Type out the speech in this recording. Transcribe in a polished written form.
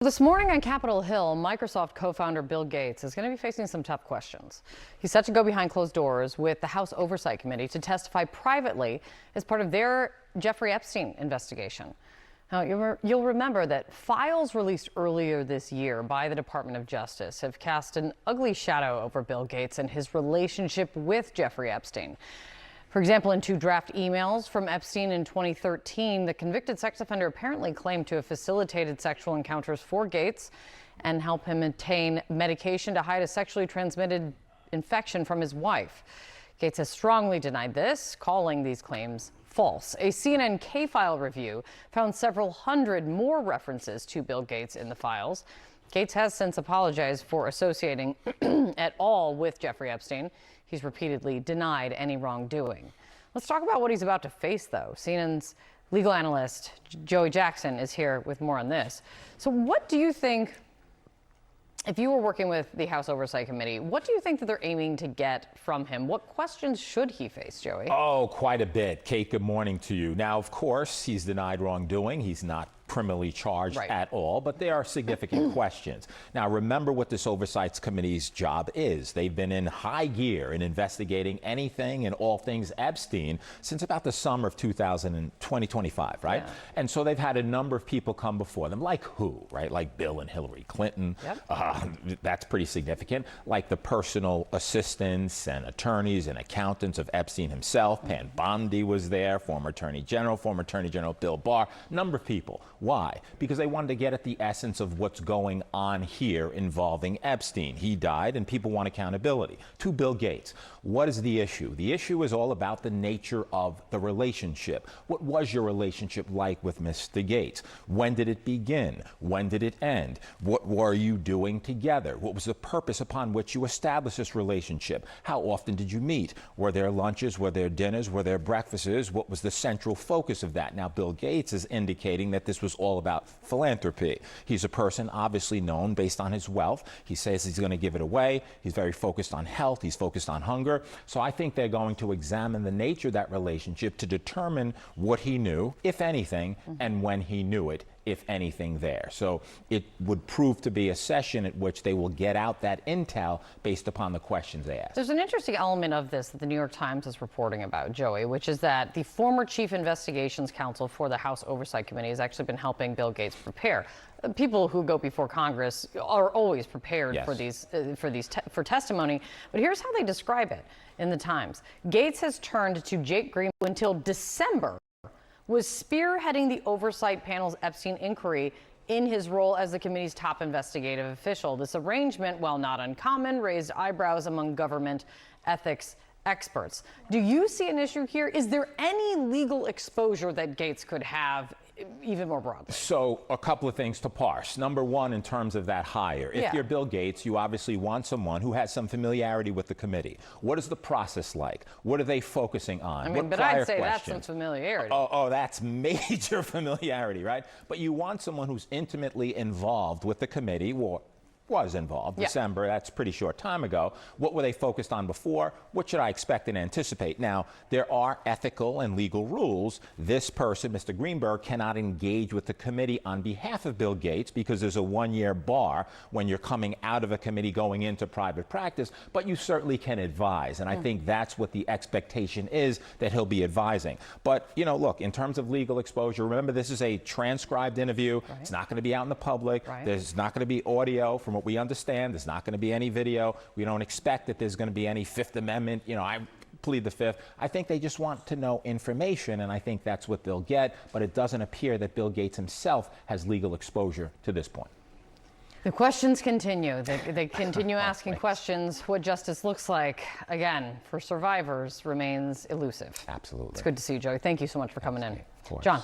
This morning on Capitol Hill, Microsoft co-founder Bill Gates is going to be facing some tough questions. He's set to go behind closed doors with the House Oversight Committee to testify privately as part of their Jeffrey Epstein investigation. Now, you'll remember that files released earlier this year by the Department of Justice have cast an ugly shadow over Bill Gates and his relationship with Jeffrey Epstein. For example, in two draft emails from Epstein in 2013, the convicted sex offender apparently claimed to have facilitated sexual encounters for Gates and helped him obtain medication to hide a sexually transmitted infection from his wife. Gates has strongly denied this, calling these claims false. A CNN K-file review found several hundred more references to Bill Gates in the files. Gates has since apologized for associating at all with Jeffrey Epstein. He's repeatedly denied any wrongdoing. Let's talk about what he's about to face, though. CNN's legal analyst, Joey Jackson, is here with more on this. So what do you think, if you were working with the House Oversight Committee, what do you think that they're aiming to get from him? What questions should he face, Joey? Oh, quite a bit. Kate, good morning to you. Now, of course, he's denied wrongdoing. He's not criminally charged at all, but there are significant questions. Now, remember what this Oversight Committee's job is. They've been in high gear in investigating anything and all things Epstein since about the summer of 2025, right? Yeah. And so they've had a number of people come before them, like who, right? Like Bill and Hillary Clinton. Yep. That's pretty significant. Like the personal assistants and attorneys and accountants of Epstein himself. Pam Bondi was there, former Attorney General Bill Barr, number of people. Why? Because they wanted to get at the essence of what's going on here involving Epstein. He died and people want accountability. To Bill Gates, what is the issue? The issue is all about the nature of the relationship. What was your relationship like with Mr. Gates? When did it begin? When did it end? What were you doing together? What was the purpose upon which you established this relationship? How often did you meet? Were there lunches? Were there dinners? Were there breakfasts? What was the central focus of that? Now, Bill Gates is indicating that this was all about philanthropy. He's a person obviously known based on his wealth. He says he's going to give it away. He's very focused on health. He's focused on hunger. So I think they're going to examine the nature of that relationship to determine what he knew, if anything, and when he knew it, if anything there. So it would prove to be a session at which they will get out that intel based upon the questions they ask. There's an interesting element of this that the New York Times is reporting about, Joey, which is that the former chief investigations counsel for the House Oversight Committee has actually been helping Bill Gates prepare. People who go before Congress are always prepared for testimony, but here's how they describe it in the Times. Gates has turned to Jake Green until December was spearheading the oversight panel's Epstein inquiry in his role as the committee's top investigative official. This arrangement, while not uncommon, raised eyebrows among government ethics experts. Do you see an issue here? Is there any legal exposure that Gates could have, even more broadly? So a couple of things to parse. Number one, in terms of that hire, if you're Bill Gates, you obviously want someone who has some familiarity with the committee. What is the process like? What are they focusing on? I mean, but I'd say that's some familiarity. Oh, that's major familiarity, right? But you want someone who's intimately involved with the committee, or was involved. December, that's a pretty short time ago. What were they focused on before? What should I expect and anticipate? Now, there are ethical and legal rules. This person, Mr. Greenberg, cannot engage with the committee on behalf of Bill Gates because there's a one-year bar when you're coming out of a committee going into private practice, but you certainly can advise. And I think that's what the expectation is, that he'll be advising. But, you know, look, in terms of legal exposure, remember this is a transcribed interview. It's not going to be out in the public. There's not going to be audio from what we understand. There's not going to be any video. We don't expect that there's going to be any Fifth Amendment, I plead the Fifth. I think they just want to know information, and I think that's what they'll get, but it doesn't appear that Bill Gates himself has legal exposure to this point. The questions continue. They continue asking questions. What justice looks like, again, for survivors remains elusive. Absolutely. It's good to see you, Joey. Thank you so much for coming in. Of course. John.